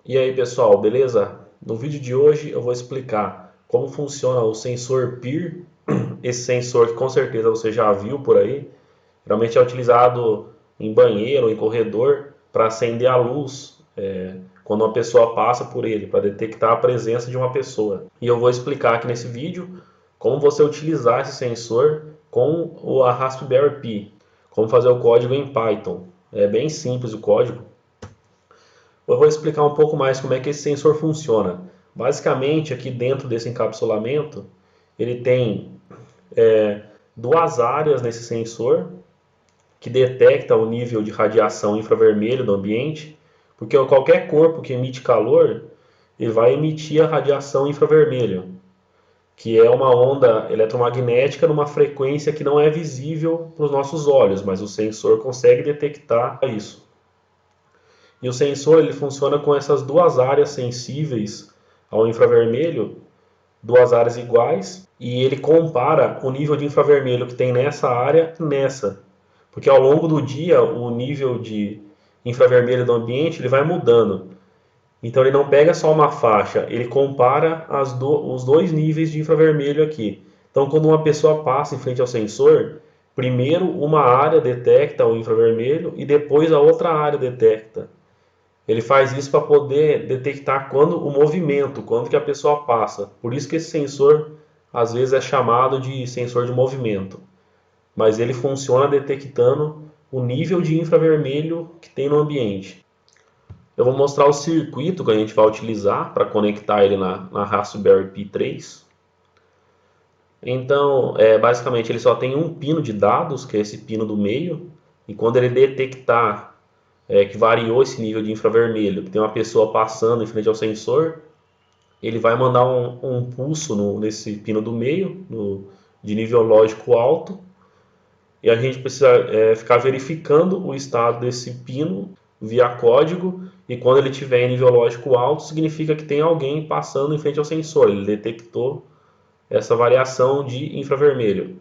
E aí pessoal, beleza? No vídeo de hoje eu vou explicar como funciona o sensor PIR, esse sensor que com certeza você já viu por aí, geralmente é utilizado em banheiro, em corredor, para acender a luz quando uma pessoa passa por ele, para detectar a presença de uma pessoa. E eu vou explicar aqui nesse vídeo como você utilizar esse sensor com a Raspberry Pi, como fazer o código em Python. É bem simples o código. Eu vou explicar um pouco mais como é que esse sensor funciona. Basicamente, aqui dentro desse encapsulamento, ele tem duas áreas nesse sensor que detecta o nível de radiação infravermelho do ambiente, porque qualquer corpo que emite calor, ele vai emitir a radiação infravermelha, que é uma onda eletromagnética numa frequência que não é visível para os nossos olhos, mas o sensor consegue detectar isso. E o sensor ele funciona com essas duas áreas sensíveis ao infravermelho, duas áreas iguais, e ele compara o nível de infravermelho que tem nessa área e nessa. Porque ao longo do dia o nível de infravermelho do ambiente ele vai mudando. Então ele não pega só uma faixa, ele compara os dois níveis de infravermelho aqui. Então quando uma pessoa passa em frente ao sensor, primeiro uma área detecta o infravermelho e depois a outra área detecta. Ele faz isso para poder detectar quando o movimento, quando que a pessoa passa. Por isso que esse sensor às vezes é chamado de sensor de movimento. Mas ele funciona detectando o nível de infravermelho que tem no ambiente. Eu vou mostrar o circuito que a gente vai utilizar para conectar ele na Raspberry Pi 3. Então, basicamente ele só tem um pino de dados, que é esse pino do meio, e quando ele detectar que variou esse nível de infravermelho, que tem uma pessoa passando em frente ao sensor, ele vai mandar um pulso nesse pino do meio, de nível lógico alto, e a gente precisa ficar verificando o estado desse pino via código, e quando ele estiver em nível lógico alto, significa que tem alguém passando em frente ao sensor, ele detectou essa variação de infravermelho.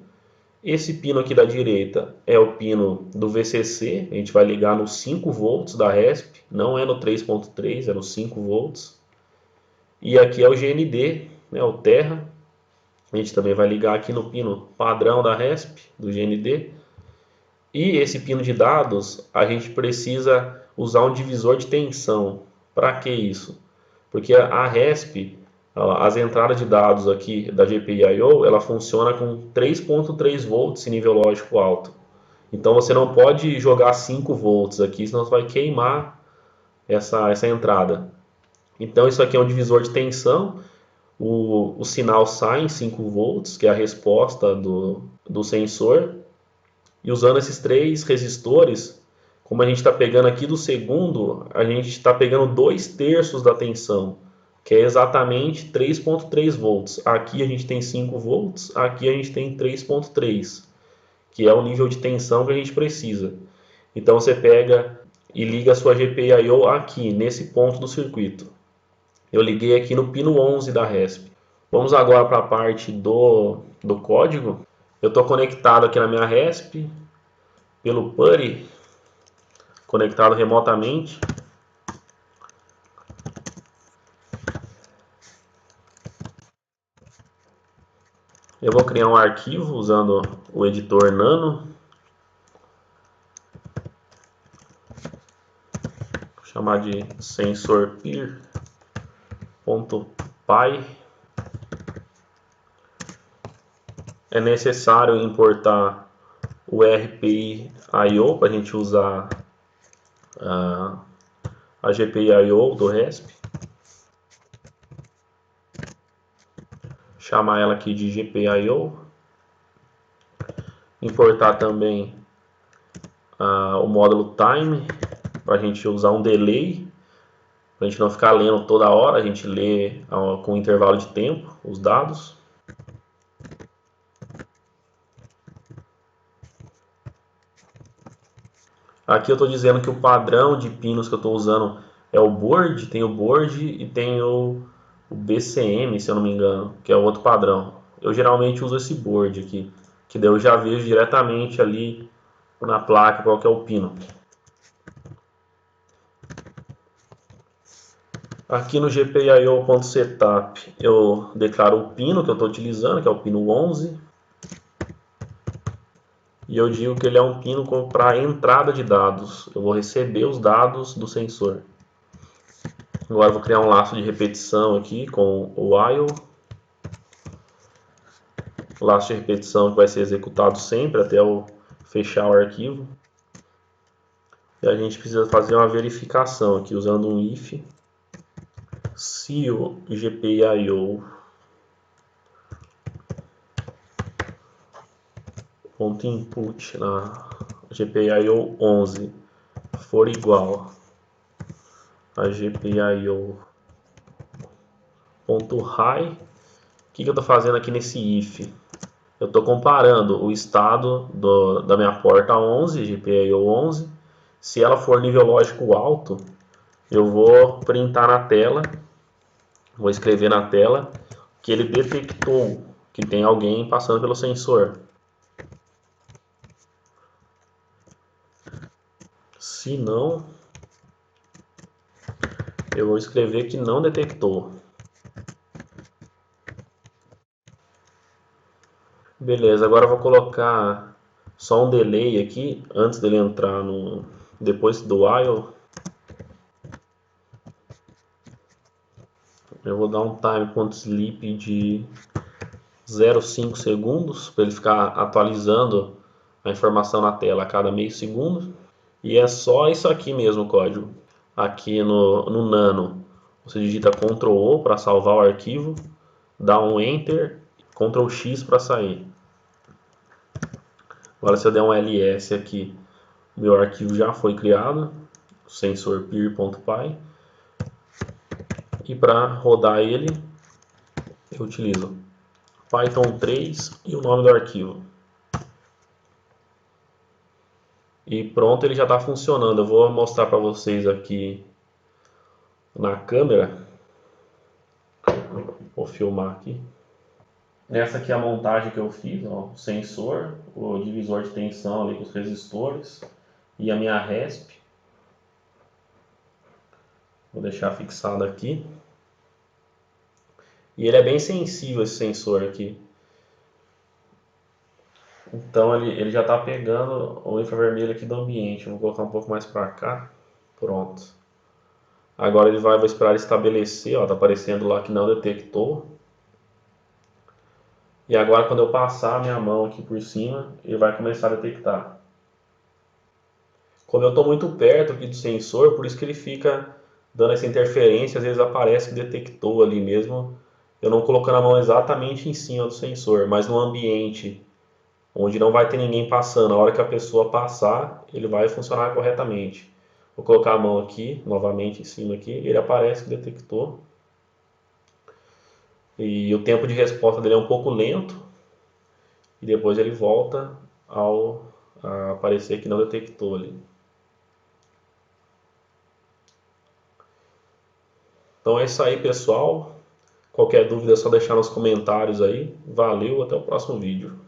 Esse pino aqui da direita é o pino do VCC, a gente vai ligar no 5 volts da RESP, não é no 3.3, é no 5 volts. E aqui é o GND, né, o Terra, a gente também vai ligar aqui no pino padrão da RESP, do GND. E esse pino de dados, a gente precisa usar um divisor de tensão. Para que isso? Porque a RESP, as entradas de dados aqui da GPIO, ela funciona com 3.3 volts em nível lógico alto. Então você não pode jogar 5 volts aqui, senão você vai queimar essa entrada. Então isso aqui é um divisor de tensão, o sinal sai em 5 volts, que é a resposta do sensor, e usando esses três resistores, como a gente está pegando aqui do segundo, a gente está pegando 2/3 da tensão, que é exatamente 3.3 volts. Aqui a gente tem 5 volts, aqui a gente tem 3.3, que é o nível de tensão que a gente precisa. Então você pega e liga a sua GPIO aqui, nesse ponto do circuito. Eu liguei aqui no pino 11 da RESP. Vamos agora para a parte do código. Eu estou conectado aqui na minha RESP pelo PuTTY, conectado remotamente. Eu vou criar um arquivo usando o editor Nano. Vou chamar de sensorpir.py. É necessário importar o RPI-IO para a gente usar a GPIO do RESP. Chamar ela aqui de GPIO. Importar também o módulo time para a gente usar um delay, para a gente não ficar lendo toda hora, a gente lê com intervalo de tempo os dados. Aqui eu estou dizendo que o padrão de pinos que eu estou usando é o board, tem o board e tem o BCM, se eu não me engano, que é o outro padrão. Eu geralmente uso esse board aqui, que daí eu já vejo diretamente ali na placa qual que é o pino. Aqui no gpio.setup eu declaro o pino que eu estou utilizando, que é o pino 11. E eu digo que ele é um pino para entrada de dados. Eu vou receber os dados do sensor. Agora eu vou criar um laço de repetição aqui com o while. O laço de repetição que vai ser executado sempre até eu fechar o arquivo. E a gente precisa fazer uma verificação aqui usando um if. Se o gpio .input na gpio 11 for igual a gpio.high, o que eu estou fazendo aqui nesse if? Eu estou comparando o estado da minha porta 11, gpio 11. Se ela for nível lógico alto, eu vou printar na tela, vou escrever na tela que ele detectou que tem alguém passando pelo sensor. Se não, eu vou escrever que não detectou. Beleza, agora eu vou colocar só um delay aqui antes dele entrar no depois do while. Eu vou dar um time.sleep de 0,5 segundos para ele ficar atualizando a informação na tela a cada meio segundo. E é só isso aqui mesmo o código. Aqui no Nano você digita Ctrl O para salvar o arquivo, dá um Enter, Ctrl X para sair. Agora se eu der um ls aqui, meu arquivo já foi criado, sensor peer.py. E para rodar ele, eu utilizo Python 3 e o nome do arquivo. E pronto, ele já está funcionando. Eu vou mostrar para vocês aqui na câmera. Vou filmar aqui. Essa aqui é a montagem que eu fiz, ó, o sensor, o divisor de tensão ali com os resistores e a minha RESP. Vou deixar fixado aqui. E ele é bem sensível, esse sensor aqui. Então ele já está pegando o infravermelho aqui do ambiente. Eu vou colocar um pouco mais para cá. Pronto. Agora ele vai esperar estabelecer, ó, tá aparecendo lá que não detectou. E agora quando eu passar a minha mão aqui por cima, ele vai começar a detectar. Como eu estou muito perto aqui do sensor, por isso que ele fica dando essa interferência, às vezes aparece que detectou ali mesmo, eu não colocando a mão exatamente em cima do sensor, mas no ambiente onde não vai ter ninguém passando, a hora que a pessoa passar, ele vai funcionar corretamente. Vou colocar a mão aqui, novamente em cima aqui, ele aparece que detectou. E o tempo de resposta dele é um pouco lento, e depois ele volta a aparecer que não detectou ali. Então é isso aí, pessoal. Qualquer dúvida é só deixar nos comentários aí. Valeu, até o próximo vídeo.